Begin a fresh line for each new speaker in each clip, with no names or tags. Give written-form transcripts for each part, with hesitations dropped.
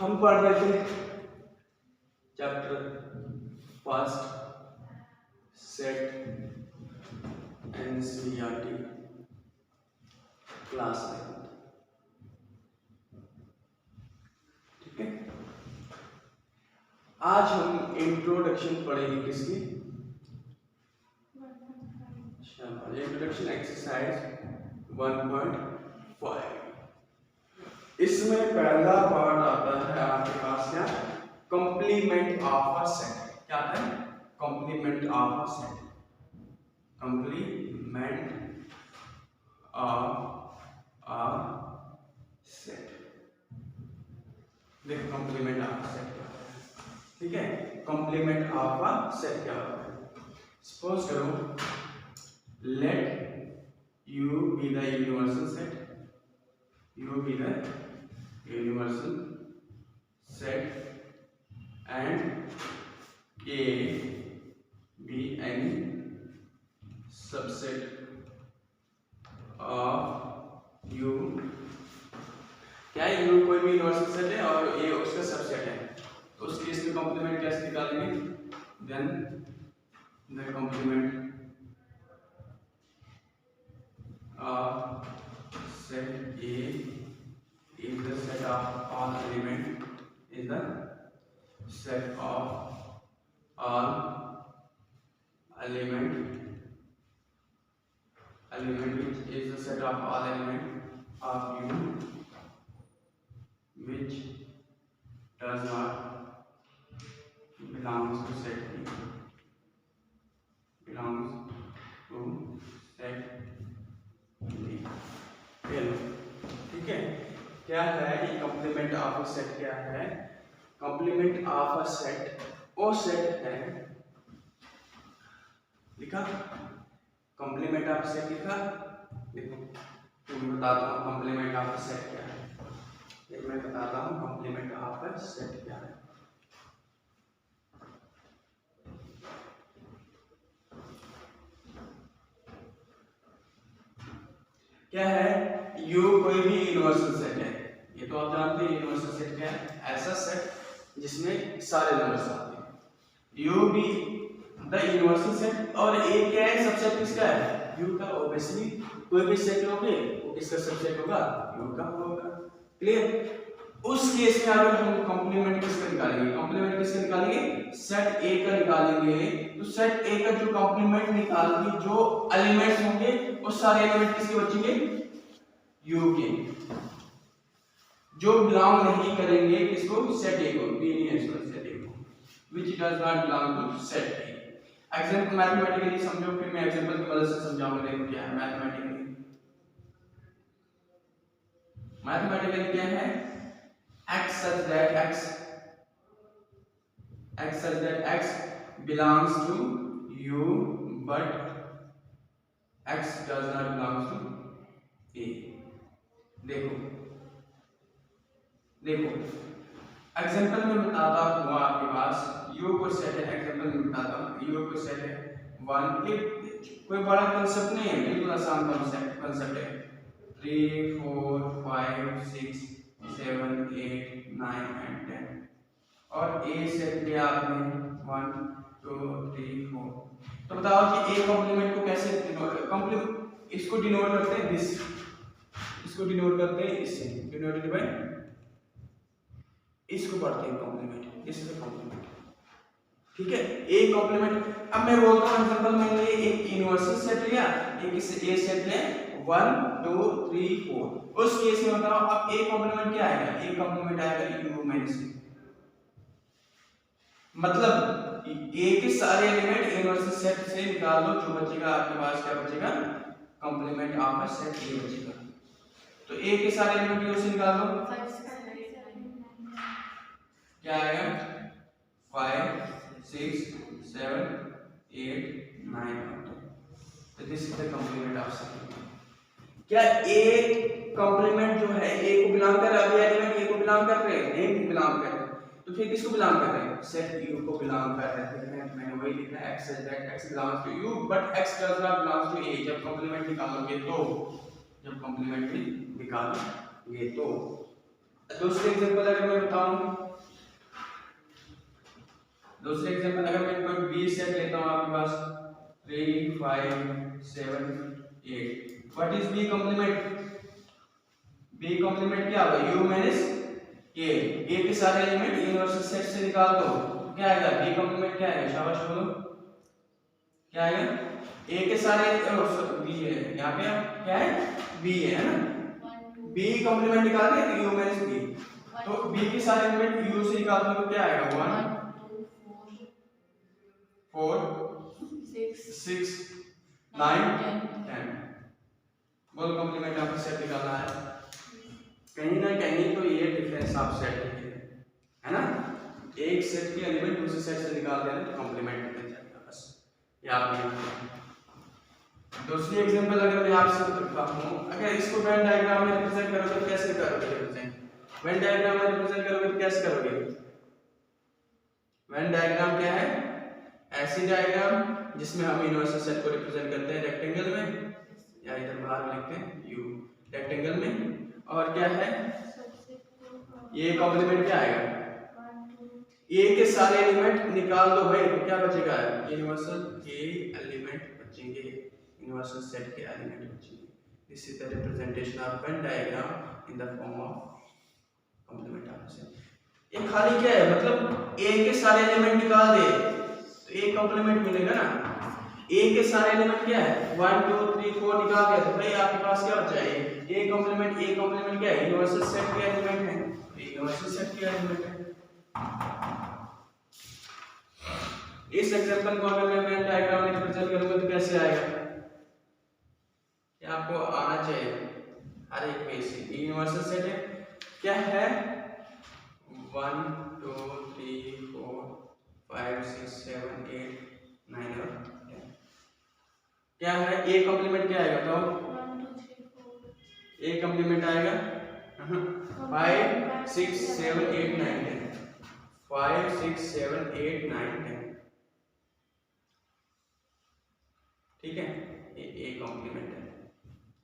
हम पढ़ रहे थे chapter first set NCERT class 11। ठीक है, आज हम इंट्रोडक्शन पढ़ेंगे किसकी? Introduction exercise 1.5। इसमें पहला पार्ट आता है आपके पास क्या? Complement of a set. क्या आता है? Complement of a set. Complement of a set. देखो कंप्लीमेंट ऑफ अ सेट क्या होता है। ठीक है, कंप्लीमेंट ऑफ अ सेट क्या होता है? सपोज करो let U be the universal set, U be the universal set and A be any subset of U। क्या है? U कोई भी यूनिवर्सल सेट है और A उसका सबसेट है, तो उस केस में कॉम्प्लीमेंट कैसे निकालेंगे? Then the complement set A is the set of all element, is the set of all element which is the set of all element of U which does not belongs to set B, belongs to set B। ठीक है, क्या है ये complement of a set? क्या है complement of a set? वो set है, लिखा कंप्लीमेंट ऑफ सेट लिखा। देखो मैं बताता हूँ कंप्लीमेंट ऑफ सेट क्या है। फिर मैं बताता हूँ कंप्लीमेंट ऑफ सेट क्या है। क्या है? U कोई भी यूनिवर्सल सेट है, ये तो आप जानते हैं। यूनिवर्सल सेट क्या है? ऐसा सेट जिसमें सारे नंबर्स आते हैं। U भी द यूनिवर्सल सेट और A क्या है? सबसेट किसका है? U का। ऑब्वियसली कोई भी सेट लोगे वो किसका सबसेट होगा? U का होगा। क्लियर? उस केस में अगर हम कंप्लीमेंट किसका निकालेंगे? कंप्लीमेंट किसका निकालेंगे? सेट A का निकालेंगे। तो सेट A का जो कंप्लीमेंट निकालेंगे, जो एलिमेंट्स होंगे वो सारे एलिमेंट किसके बचेंगे? U के। जो बिलोंग नहीं करेंगे किसको? सेट A को। B नहीं है इसका, सेट A को, which does not belong to set A। Example mathematically समझो, फिर मैं एग्जांपल की मदद से समझाऊंगा। देखो क्या है मैथमेटिकली। मैथमेटिकली क्या है? x such that x belongs to U but x does not belong to A। देखो एग्जांपल में बताता हूँ आपके पास। U को सेट है, एग्जांपल में बताता हूँ। U को सेट है 1 के, कोई बड़ा कंसेप्ट नहीं है, बिल्कुल आसान कंसेप्ट है। 3 4 5 6 7 8 9 एंड 10 और A सेट लिया आपने 1 2 3 4। तो बताओ कि A कॉम्प्लीमेंट को कैसे कॉम्प्लीमेंट, इसको डिनोट करते हैं दिस, इसको डिनोट करते हैं इससे, डिनोटेड बाय, इसको पढ़ते हैं complement, this is the complement. ठीक है, A कॉम्प्लीमेंट। अब मैं बोलता हूं एग्जांपल, मैंने एक यूनिवर्सल सेट लिया, एक इससे A सेट ले 1 2 3 4। उस केस में बताओ अब A कॉम्प्लीमेंट क्या आएगा? A कॉम्प्लीमेंट आएगा U माइनस A। मतलब A के सारे एलिमेंट यूनिवर्सल सेट से निकाल दो, जो बचेगा आपके पास क्या बचेगा? Complement of a set A बचेगा। तो A के सारे एलिमेंट U से निकाल दो, क्या आएगा? 5 6 7 8 9 और 10। तो this is the complement of set. क्या A कंप्लीमेंट जो है A को बिलोंग कर रहा है? अभी एलिमेंट A को बिलोंग कर रहे हैं, A को बिलोंग कर रहे हैं, तो फिर किसको बिलोंग कर रहे हैं? सेट U को बिलोंग कर रहे हैं। मैंने वही लिखा है x such that x belongs to U but x does not belong to A। जब कंप्लीमेंट निकालोगे तो, जब कंप्लीमेंट निकालोगे तो दूसरे एग्जांपल अगर मैं बताऊं, दूसरे एग्जांपल अगर मैं कोई बी सेट लेता हूं आपके पास 3 5 7 8, what is B complement? B complement क्या होगा? यू माइनस ए के सारे एलिमेंट यूनिवर्सल सेट से निकाल दो, क्या आएगा? बी कॉम्प्लीमेंट क्या आएगा? शाबाश बोलो, क्या आएगा? ए के सारे बी है, यहाँ पे क्या है? बी है ना, बी कॉम्प्लीमेंट निकाल दिया तो यू माइनस बी, तो बी के सारे एलिमेंट यू से निकाल दो तो क्या आएगा? 1 4 6 9 10। बोल कॉम्प्लीमेंट आपको सेट निकालना है, कहीं ना कहीं तो ये डिफरेंस आप सेट है ना, एक सेट के एलिमेंट दूसरे सेट से निकाल देना तो कॉम्प्लीमेंट निकल जाएगा, बस याद रखिए। दूसरी एग्जांपल अगर मैं आपसे करता हूं, अगर इसको वेन डायग्राम में रिप्रेजेंट करोगे तो कैसे करोगे? रिप्रेजेंट वेन डायग्राम में रिप्रेजेंट करोगे तो कैसे करोगे? वेन डायग्राम क्या है? ऐसी डायग्राम जिसमें हम यूनिवर्सल सेट को रिप्रेजेंट करते हैं रेक्टेंगल में, या इधर बाहर लिखते हैं यू रेक्टेंगल में, और क्या है ये कॉम्प्लीमेंट क्या आएगा? ए के सारे एलिमेंट निकाल दो भाई तो क्या बचेगा? यूनिवर्सल के एलिमेंट बचेंगे, यूनिवर्सल सेट के एलिमेंट बचेंगे। This is the representation of Venn diagram in the form of complement of set. ये खाली क्या है? मतलब ए के सारे एलिमेंट निकाल दे तो ए कॉम्प्लीमेंट मिलेगा ना। ए के सारे एलिमेंट क्या है? 1 2 3 4 निकाल दिया तो भाई आपके पास क्या बचा है? ए कॉम्प्लीमेंट क्या है? यूनिवर्सल सेट के एलिमेंट है, यूनिवर्सल सेट के एलिमेंट है। इस एग्जांपल को अगर मैं वेन डायग्राम में रिप्रेजेंट करूंगा तो कैसे आएगा? क्या आपको आना चाहिए हर एक में से यूनिवर्सल सेट है, क्या है? 1 2 3 4 5 6 7 8 9 और 10 क्या है? ए कॉम्प्लीमेंट क्या आएगा? तो
1 2 3 4
ए कॉम्प्लीमेंट आएगा 5 6 7 8 9 10, 5 6 7 8 9 10, ठीक है, ये ए कॉम्प्लीमेंट है।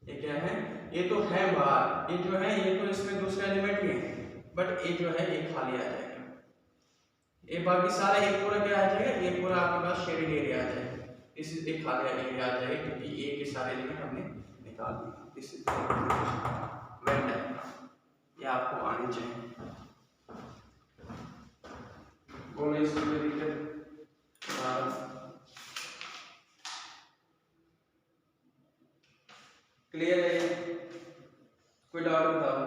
ये क्या है? ये तो है बाहर, ये जो है ये तो इसमें दूसरा एलिमेंट भी है, बट ये जो है ये खाली आ जाएगा, ये बाकी सारा एक पूरा क्या आ जाएगा? ये पूरा आपके पास शेडेड एरिया आ जाएगा, इस एक खाली एरिया आ जाएगा क्योंकि ए के सारे एलिमेंट हमने निकाल दिए। दिस इज वेन डायग्राम, ये आपको आनी चाहिए। बोलो इसमें दिक्कत क्लियर है? कोई डाउट बताओ,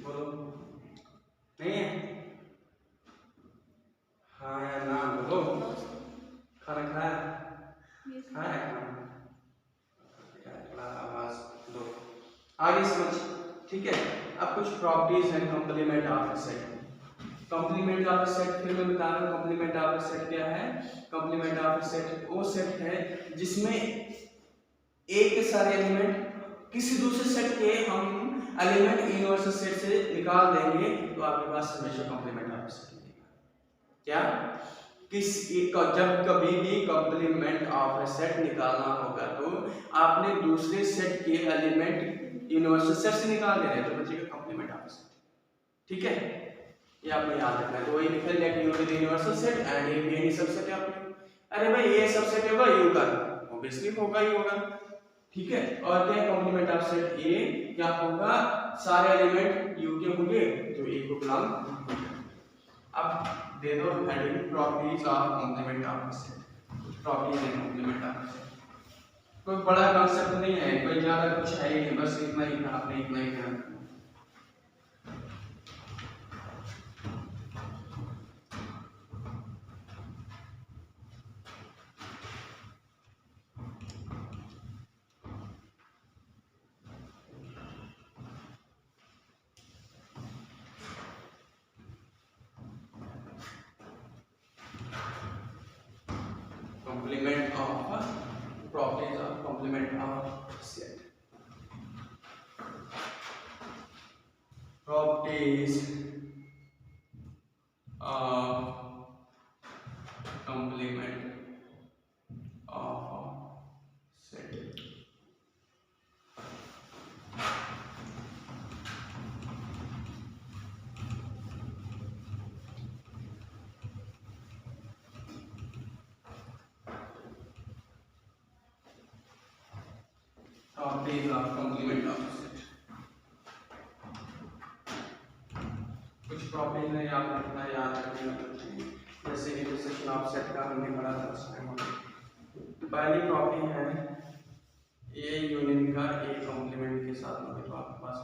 बोलो। नहीं है? हाँ या ना बोलो। खाना खाया? खाया खाना, थोड़ा आवाज दो, आगे समझ, ठीक है। अब कुछ प्रॉपर्टीज हैं complement of set. Complement of set फिर मैं बता रहा हूँ कॉम्प्लीमेंट ऑफ सेट क्या है। कॉम्प्लीमेंट ऑफ सेट वो सेट है जिसमें एक के सारे एलिमेंट किसी दूसरे सेट के हम एलिमेंट यूनिवर्सल सेट से निकाल देंगे तो आपके पास हमेशा कॉम्प्लीमेंट ऑफ सेट मिलेगा। क्या? किस जब कभी भी कॉम्प्लीमेंट ऑफ सेट निकालना होगा तो आपने दूसरे सेट के एलिमेंट यूनिवर्सल सेट से निकाल देने तो बचेगा कॉम्प्लीमेंट ऑफ सेट, ठीक है। ये आपको याद रखना है। तो वही लिखा है कि you with universal set and A be any subset है आपके। अरे भाई ये सबसेट होगा यू का, ऑब्वियसली होगा ही होगा, ठीक है। और क्या कॉम्प्लीमेंट ऑफ सेट ए क्या होगा? सारे एलिमेंट यू के होंगे जो ए को बिलोंग। अब दे दो heading properties of complement of set. Properties and complement of set कोई बड़ा कांसेप्ट नहीं है, कोई ज्यादा कुछ है ही नहीं, बस इतना ही था, आपने इतना ही ध्यान रखना। Complement of properties of complement of set. Properties of complement of set. Properties of complement of set. कुछ प्रॉपर्टीज है याद रखना, याद रखने जैसे इंटरसेक्शन ऑफ सेट का हमने पढ़ा था उसमें। पहली प्रॉपर्टी है ए यूनियन का ए कॉम्प्लीमेंट के साथ होगा तो आपके पास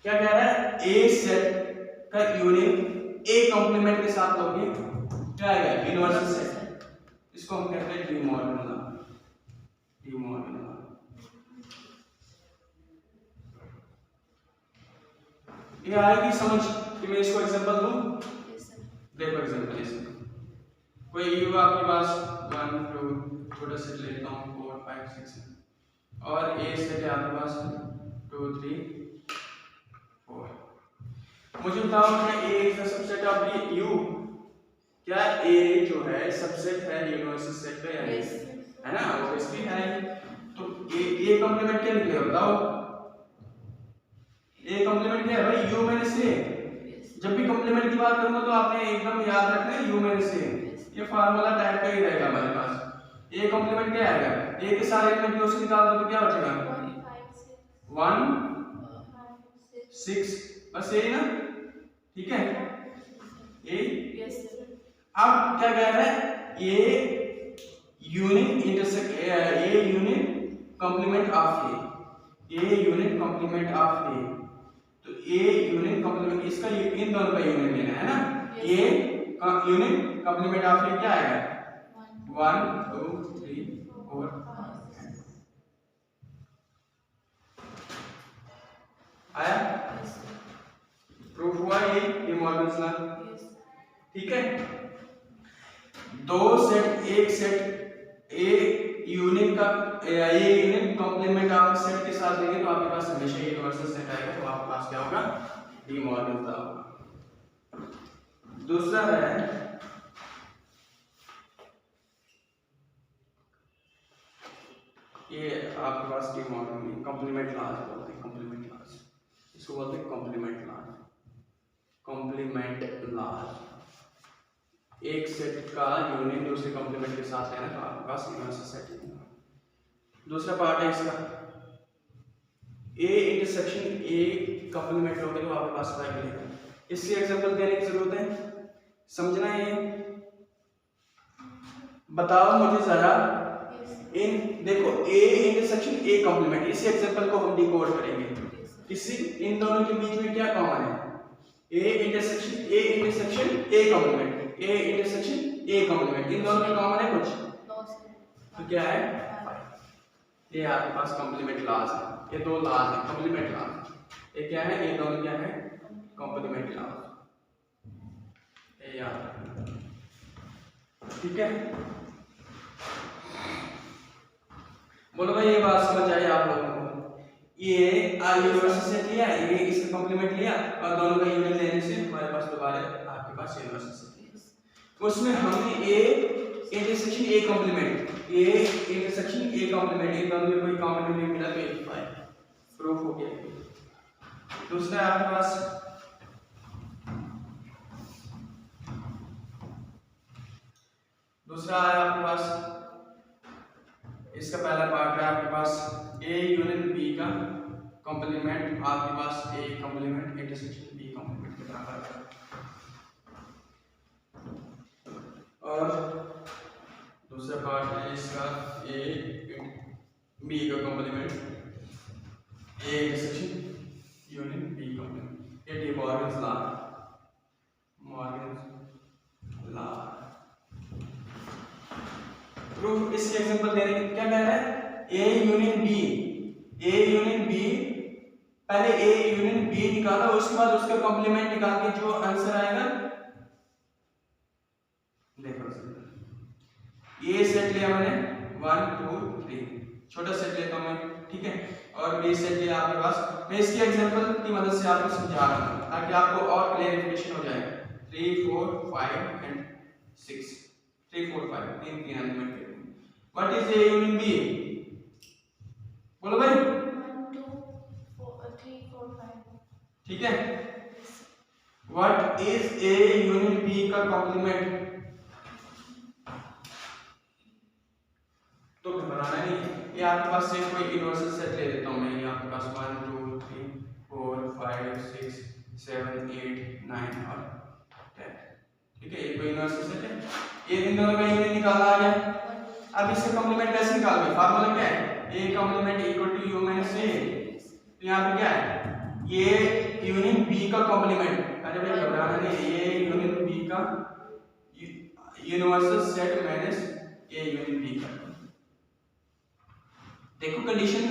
क्या कह रहा है, ए सेट का यूनियन ए कॉम्प्लीमेंट के साथ होगी क्या आएगा, यूनिवर्सल सेट। इसको हम कहते हैं De Morgan law. De Morgan law ये आएगी समझ कि मैं इसको एग्जांपल दूं। देखो एग्जांपल इसमें कोई यू आपके पास 1 2 छोटा सेट लेता हूं 4 5 6 और ए सेट है आपके पास 2 3 4। मुझे बताओ कि A is the subset of the U. क्या ए जो है सबसेट है यूनिवर्सल सेट का या नहीं, है ना, ऑब्वियसली है। तो ए कॉम्प्लीमेंट क्या निकलेगा बताओ, ए कॉम्प्लीमेंट क्या है भाई, यू माइनस ए। जब भी कॉम्प्लीमेंट की बात करूंगा तो आपने एकदम याद रखना है यू माइनस ए, ये फार्मूला टाइप का ही रहेगा हमारे पास। ए कॉम्प्लीमेंट क्या आएगा, ए के सारे एलिमेंट को से निकाल दो तो क्या बचेगा 1 6 बस यही ना, ठीक है ए। अब क्या कह रहा है, A union intersect A union complement of A union complement of A. तो ए यूनियन कॉम्प्लीमेंट इसका इन दोनों का यूनियन लेना है ना, ए यूनियन कॉम्प्लीमेंट ऑफ ए क्या आएगा 1 2 3 4 आया, प्रूफ हुआ ये मॉर्गन्स लॉ, ठीक है। दो सेट, एक सेट ए यूनियन का A union complement of set के साथ लेंगे तो आपके पास हमेशा यूनिवर्सल सेट आएगा, तो आपके पास क्या होगा डी मॉर्गन का होगा। दूसरा है ये आपके पास डी मॉर्गन कॉम्प्लीमेंट लॉ बोलते हैं, कॉम्प्लीमेंट लॉ इसको बोलते हैं कॉम्प्लीमेंट लॉ। कॉम्प्लीमेंट लॉ एक सेट का यूनियन दूसरे कॉम्प्लीमेंट के साथ लेना तो आपके पास यूनिवर्सल सेट होगा। दूसरा पार्ट है इसका ए इंटरसेक्शन ए कॉम्प्लीमेंट लोगे तो आपके पास क्या मिलेगा। इसकी एग्जांपल देने की जरूरत है, समझना है ये। बताओ मुझे जरा इन देखो ए इंटरसेक्शन ए कॉम्प्लीमेंट, इसी एग्जांपल को हम डिकोड करेंगे। इसी इन दोनों के बीच में क्या कॉमन है, A intersection A complement, A intersection A complement, इन दोनों में कॉमन है कुछ तो क्या है, ये आपके पास कॉम्प्लीमेंट लॉज है। ये दो लॉज है कॉम्प्लीमेंट लॉज, ये क्या है, ये दोनों क्या है कॉम्प्लीमेंट लॉज, ये याद रखना, ठीक है। बोलो भाई ये बात समझ आई आप लोगों को। ये यूनिवर्सल सेट लिया, ये इसका कॉम्प्लीमेंट लिया और दोनों का यूनियन लेने से हमारे पास दोबारा आपके पास यूनिवर्सल सेट है। उसमें हमने A intersection A complement, A intersection A complement, इन दोनों में कोई कॉमन नहीं मिला तो एक फाइल प्रूफ हो गया। दूसरा आपके पास दूसरा है आपके पास, इसका पहला पार्ट है आपके पास ए यूनियन बी का कॉम्प्लीमेंट, आपके पास A complement intersection B complement के बराबर है। और दूसरा पार्ट है इसका ए बी का complement A intersection union B complement, ये De Morgan's law, Morgan's law. Proof इसके एग्जांपल दे रहे हैं, क्या कह रहा है, A union B, A union B, पहले ए यूनियन बी निकाला उसके बाद उसका कॉम्प्लीमेंट निकाल के जो आंसर आएगा, देखो ये सेट लिया मैंने 1 2 3, छोटा सेट लेता हूं मैं, ठीक है, और बी सेट लिया आपके पास। मैं इसकी एग्जांपल की मदद से आपको समझा रहा हूं ताकि आपको और क्लैरिफिकेशन हो जाए। 3 4 5 एंड 6, 3 4 5 तीन एलिमेंट के। What is A union B, बोलो भाई
1 2 3 4 5,
ठीक है। What is A union B का कॉम्प्लीमेंट, तो घबराना नहीं है। ये आपके पास से कोई यूनिवर्सल सेट ले लेता हूँ मैं, ये आपके पास 1 2 3 4 5 6 7 8 9 और 10, ठीक है। ये कोई यूनिवर्सल सेट है, ये इन दोनों का यूनियन निकालना आ गया। अब इससे कॉम्प्लीमेंट कैसे निकालोगे, फार्मूला क्या है, a complement equal to u minus a। तो यहाँ पे क्या है, ये यूनियन b का कॉम्प्लीमेंट, अरे भाई घबराना नहीं, ये यूनियन b का universal set minus a union b का। देखो कंडीशन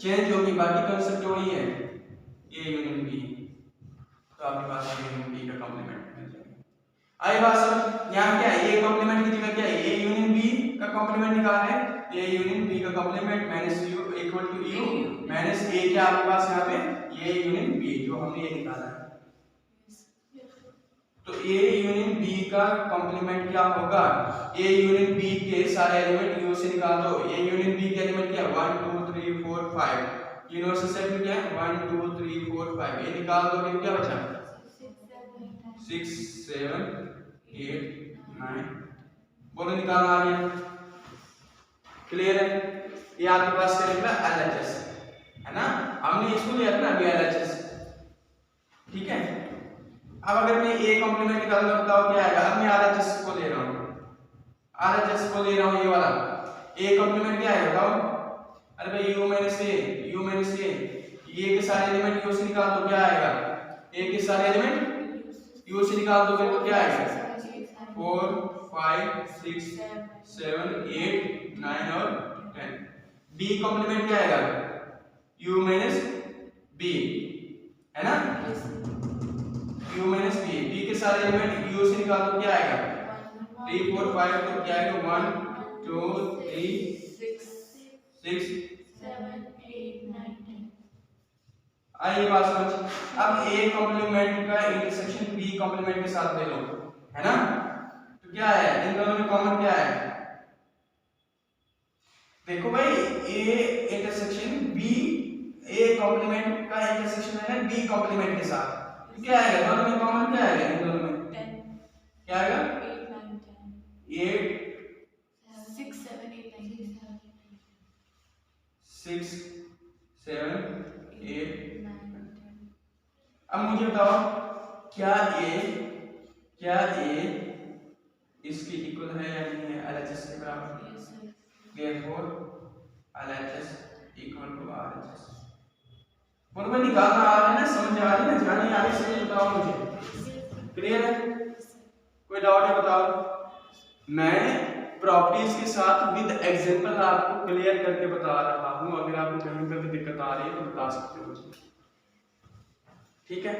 चेंज होगी, बाकी कांसेप्ट वही है, a यूनियन b, तो आपके पास a यूनियन b का कॉम्प्लीमेंट मिल जाएगा। आई बात समझ, यहाँ क्या है, a कॉम्प्लीमेंट की जगह क्या है, a यूनियन b का कॉम्प्लीमेंट निकालना है, a यूनियन b का complement minus u equal to u minus a, क्या आपके पास यहाँ पे a यूनियन b, जो हमने ये निकाला है। तो a यूनियन b का कॉम्प्लीमेंट क्या होगा, a यूनियन b के सारे एलिमेंट u से निकाल दो। a यूनियन b के एलिमेंट क्या, 1 2 3 4 5, यूनिवर्सल सेट में क्या है 1 2 3 4 5, ये निकाल दो, फिर क्या बचा 6 7 8 9, बोलो निकालना आ गया, क्लियर है। ये आपके पास क्या निकला LHS, है ना, हमने इसको लिया था ना अभी LHS, ठीक है। अब अगर मैं a कॉम्प्लीमेंट निकालूंगा बताओ क्या आएगा, अब मैं RHS को ले रहा हूँ, RHS को ले रहा हूँ, ये वाला a कॉम्प्लीमेंट क्या है बताओ, अरे भाई u माइनस a, ये के सारे एलिमेंट u से निकाल दो, क्या आएगा, a के सारे एलिमेंट u से निकाल दोगे तो क्या आएगा 4 5 6 7 8 9 और 10। b कॉम्प्लीमेंट क्या आएगा, u माइनस b, है ना, u माइनस b के सारे एलिमेंट u से निकाल दो, क्या आएगा 3 4 5, तो क्या आएगा 1 2 3 6
7 8 9 10।
आइए बात समझ, अब a कॉम्प्लीमेंट का इंटरसेक्शन b कॉम्प्लीमेंट के साथ ले लो, है ना, तो क्या है इन दोनों में कॉमन क्या है, देखो भाई a intersection b, a complement का इंटरसेक्शन है b कॉम्प्लीमेंट के साथ, तो क्या आएगा दोनों में कॉमन, क्या आएगा इन दोनों में
10
क्या आएगा
8 9 10
8
6 7 8 9
6 7 8
9 10।
अब मुझे बताओ क्या a इसकी इक्वल है या नहीं है LHS के बराबर,
Yes sir।
therefore LHS equal to RHS। बोलो भाई निकालना आ रहा है ना, समझ आ रही है ना, जानी आ रही, समझ बताओ मुझे, क्लियर है, कोई डाउट है बताओ। मैं प्रॉपर्टीज के साथ विद एग्जांपल आपको क्लियर करके बता रहा हूं, अगर आपको कहीं पर भी दिक्कत आ रही है तो बता सकते हो मुझे, ठीक है।